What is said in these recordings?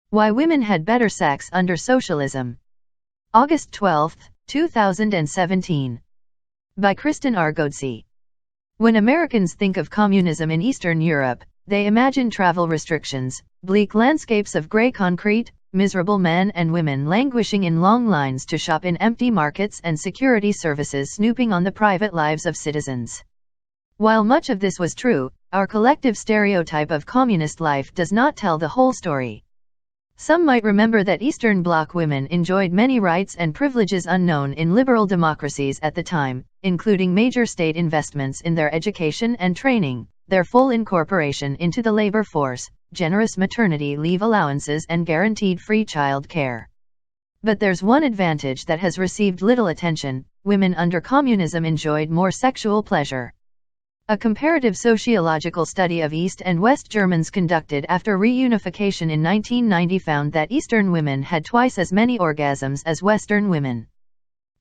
Why Women Had Better Sex Under Socialism. August 12, 2017. By Kristen R. Ghodsee. When Americans think of communism in Eastern Europe, they imagine travel restrictions, bleak landscapes of gray concrete, miserable men and women languishing in long lines to shop in empty markets, and security services snooping on the private lives of citizens. While much of this was true, our collective stereotype of communist life does not tell the whole story. Some might remember that Eastern Bloc women enjoyed many rights and privileges unknown in liberal democracies at the time, including major state investments in their education and training, their full incorporation into the labor force, generous maternity leave allowances, and guaranteed free child care. But there's one advantage that has received little attention: women under communism enjoyed more sexual pleasure. A comparative sociological study of East and West Germans conducted after reunification in 1990 found that Eastern women had twice as many orgasms as Western women.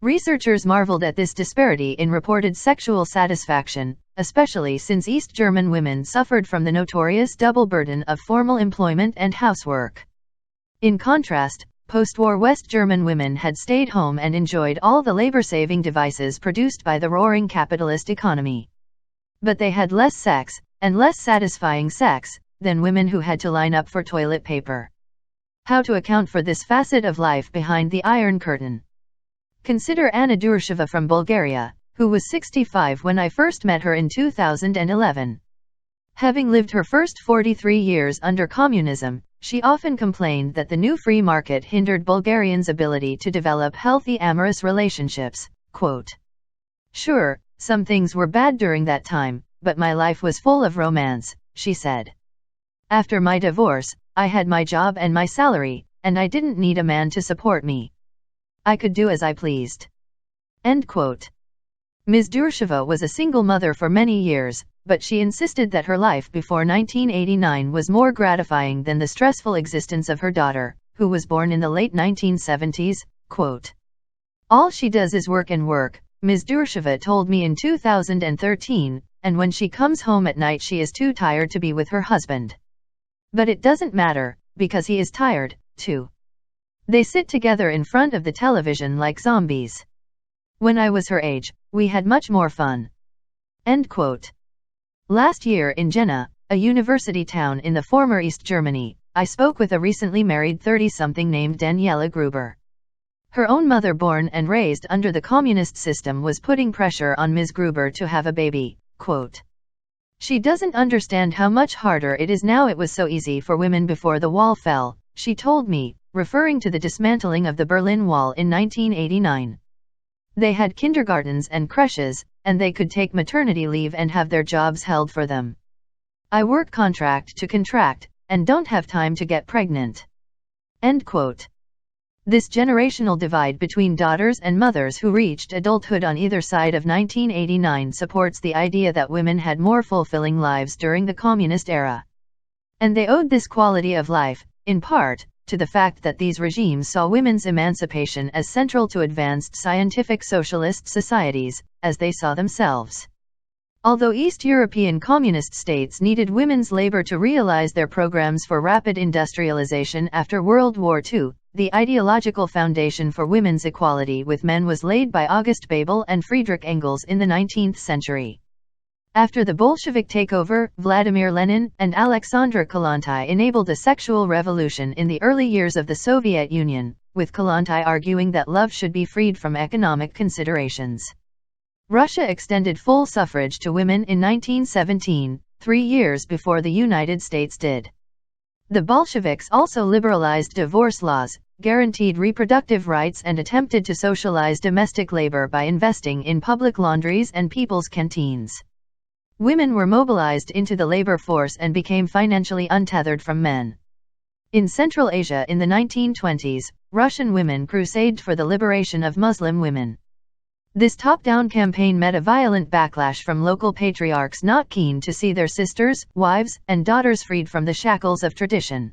Researchers marveled at this disparity in reported sexual satisfaction, especially since East German women suffered from the notorious double burden of formal employment and housework. In contrast, post-war West German women had stayed home and enjoyed all the labor-saving devices produced by the roaring capitalist economy. But they had less sex, and less satisfying sex, than women who had to line up for toilet paper. How to account for this facet of life behind the Iron Curtain? Consider Anna Dursheva from Bulgaria, who was 65 when I first met her in 2011. Having lived her first 43 years under communism, she often complained that the new free market hindered Bulgarians' ability to develop healthy amorous relationships. Quote, "Sure, some things were bad during that time, but my life was full of romance," she said. "After my divorce, I had my job and my salary, and I didn't need a man to support me. I could do as I pleased." End quote. Ms. Dursheva was a single mother for many years, but she insisted that her life before 1989 was more gratifying than the stressful existence of her daughter, who was born in the late 1970s. Quote, "All she does is work and work," Ms. Dursheva told me in 2013, "and when she comes home at night she is too tired to be with her husband. But it doesn't matter, because he is tired, too. They sit together in front of the television like zombies. When I was her age, we had much more fun." End quote. Last year in Jena, a university town in the former East Germany, I spoke with a recently married 30-something named Daniela Gruber. Her own mother, born and raised under the communist system, was putting pressure on Ms. Gruber to have a baby. Quote, "She doesn't understand how much harder it is now. It was so easy for women before the wall fell," she told me, referring to the dismantling of the Berlin Wall in 1989. They had kindergartens and creches, and they could take maternity leave and have their jobs held for them. I work contract to contract, and don't have time to get pregnant. End quote. This generational divide between daughters and mothers who reached adulthood on either side of 1989 supports the idea that women had more fulfilling lives during the communist era. And they owed this quality of life, in part, to the fact that these regimes saw women's emancipation as central to advanced scientific socialist societies, as they saw themselves. Although East European communist states needed women's labor to realize their programs for rapid industrialization after World War II, the ideological foundation for women's equality with men was laid by August Bebel and Friedrich Engels in the 19th century. After the Bolshevik takeover, Vladimir Lenin and Alexandra Kollontai enabled a sexual revolution in the early years of the Soviet Union, with Kollontai arguing that love should be freed from economic considerations. Russia extended full suffrage to women in 1917, 3 years before the United States did. The Bolsheviks also liberalized divorce laws, guaranteed reproductive rights, and attempted to socialize domestic labor by investing in public laundries and people's canteens. Women were mobilized into the labor force and became financially untethered from men. In Central Asia in the 1920s, Russian women crusaded for the liberation of Muslim women. This top-down campaign met a violent backlash from local patriarchs not keen to see their sisters, wives, and daughters freed from the shackles of tradition.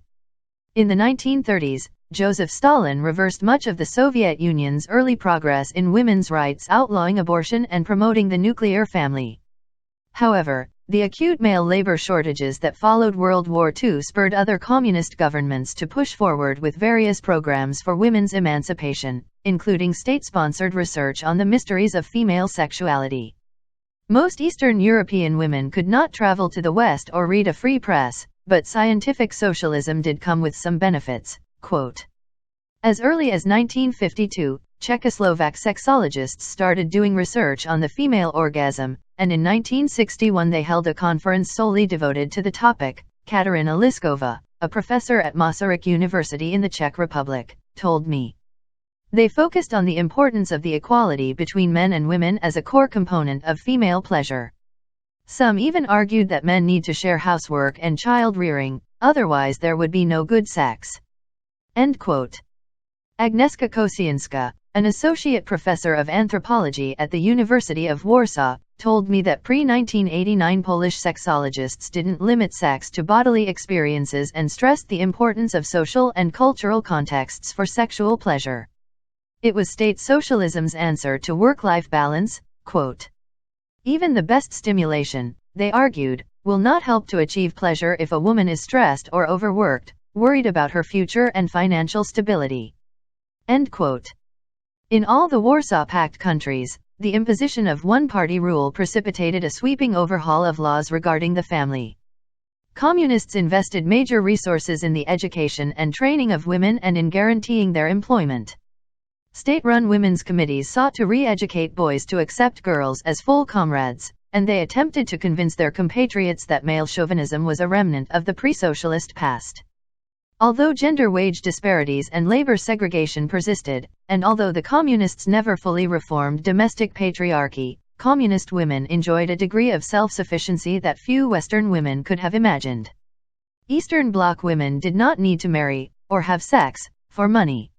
In the 1930s, Joseph Stalin reversed much of the Soviet Union's early progress in women's rights, outlawing abortion and promoting the nuclear family. However, the acute male labor shortages that followed World War II spurred other communist governments to push forward with various programs for women's emancipation, including state-sponsored research on the mysteries of female sexuality. Most Eastern European women could not travel to the West or read a free press, but scientific socialism did come with some benefits. Quote, as early as 1952, Czechoslovak sexologists started doing research on the female orgasm, and in 1961 they held a conference solely devoted to the topic. Kateřina Lišková, a professor at Masaryk University in the Czech Republic, told me. They focused on the importance of the equality between men and women as a core component of female pleasure. Some even argued that men need to share housework and child rearing, otherwise there would be no good sex. End quote. Agnieszka Kosińska, an associate professor of anthropology at the University of Warsaw, told me that pre-1989 Polish sexologists didn't limit sex to bodily experiences and stressed the importance of social and cultural contexts for sexual pleasure. It was state socialism's answer to work-life balance. Quote, even the best stimulation, they argued, will not help to achieve pleasure if a woman is stressed or overworked, worried about her future and financial stability. End quote. In all the Warsaw Pact countries, the imposition of one-party rule precipitated a sweeping overhaul of laws regarding the family. Communists invested major resources in the education and training of women and in guaranteeing their employment. State-run women's committees sought to re-educate boys to accept girls as full comrades, and they attempted to convince their compatriots that male chauvinism was a remnant of the pre-socialist past. Although gender wage disparities and labor segregation persisted, and although the communists never fully reformed domestic patriarchy, communist women enjoyed a degree of self-sufficiency that few Western women could have imagined. Eastern Bloc women did not need to marry, or have sex, for money.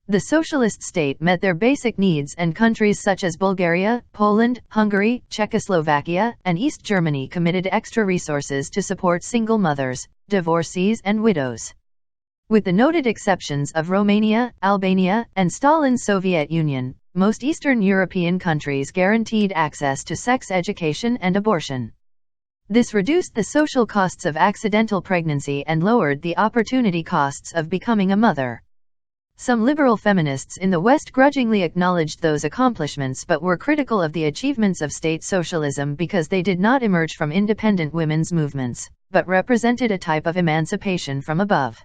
The socialist state met their basic needs, and countries such as Bulgaria, Poland, Hungary, Czechoslovakia, and East Germany committed extra resources to support single mothers, divorcees and widows. With the noted exceptions of Romania, Albania, and Stalin's Soviet Union, most Eastern European countries guaranteed access to sex education and abortion. This reduced the social costs of accidental pregnancy and lowered the opportunity costs of becoming a mother. Some liberal feminists in the West grudgingly acknowledged those accomplishments but were critical of the achievements of state socialism because they did not emerge from independent women's movements, but represented a type of emancipation from above.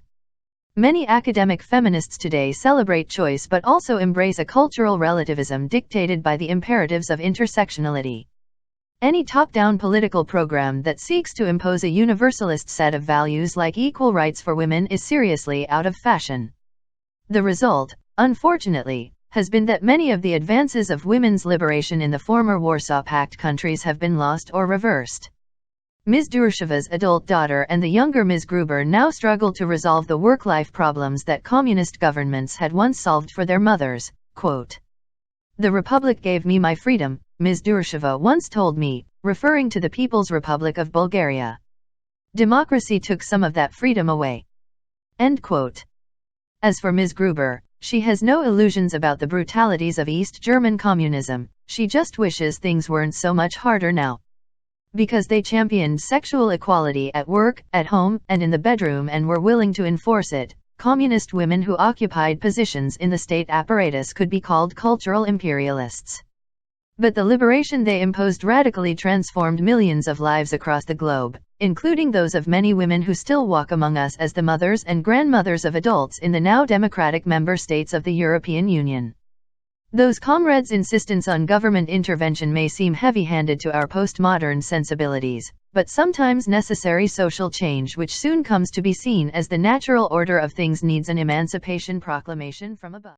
Many academic feminists today celebrate choice but also embrace a cultural relativism dictated by the imperatives of intersectionality. Any top-down political program that seeks to impose a universalist set of values like equal rights for women is seriously out of fashion. The result, unfortunately, has been that many of the advances of women's liberation in the former Warsaw Pact countries have been lost or reversed. Ms. Dursheva's adult daughter and the younger Ms. Gruber now struggle to resolve the work-life problems that communist governments had once solved for their mothers. Quote, the Republic gave me my freedom, Ms. Dursheva once told me, referring to the People's Republic of Bulgaria. Democracy took some of that freedom away. End quote. As for Ms. Gruber, she has no illusions about the brutalities of East German communism, she just wishes things weren't so much harder now. Because they championed sexual equality at work, at home, and in the bedroom and were willing to enforce it, communist women who occupied positions in the state apparatus could be called cultural imperialists. But the liberation they imposed radically transformed millions of lives across the globe, including those of many women who still walk among us as the mothers and grandmothers of adults in the now democratic member states of the European Union. Those comrades' insistence on government intervention may seem heavy-handed to our postmodern sensibilities, but sometimes necessary social change which soon comes to be seen as the natural order of things needs an emancipation proclamation from above.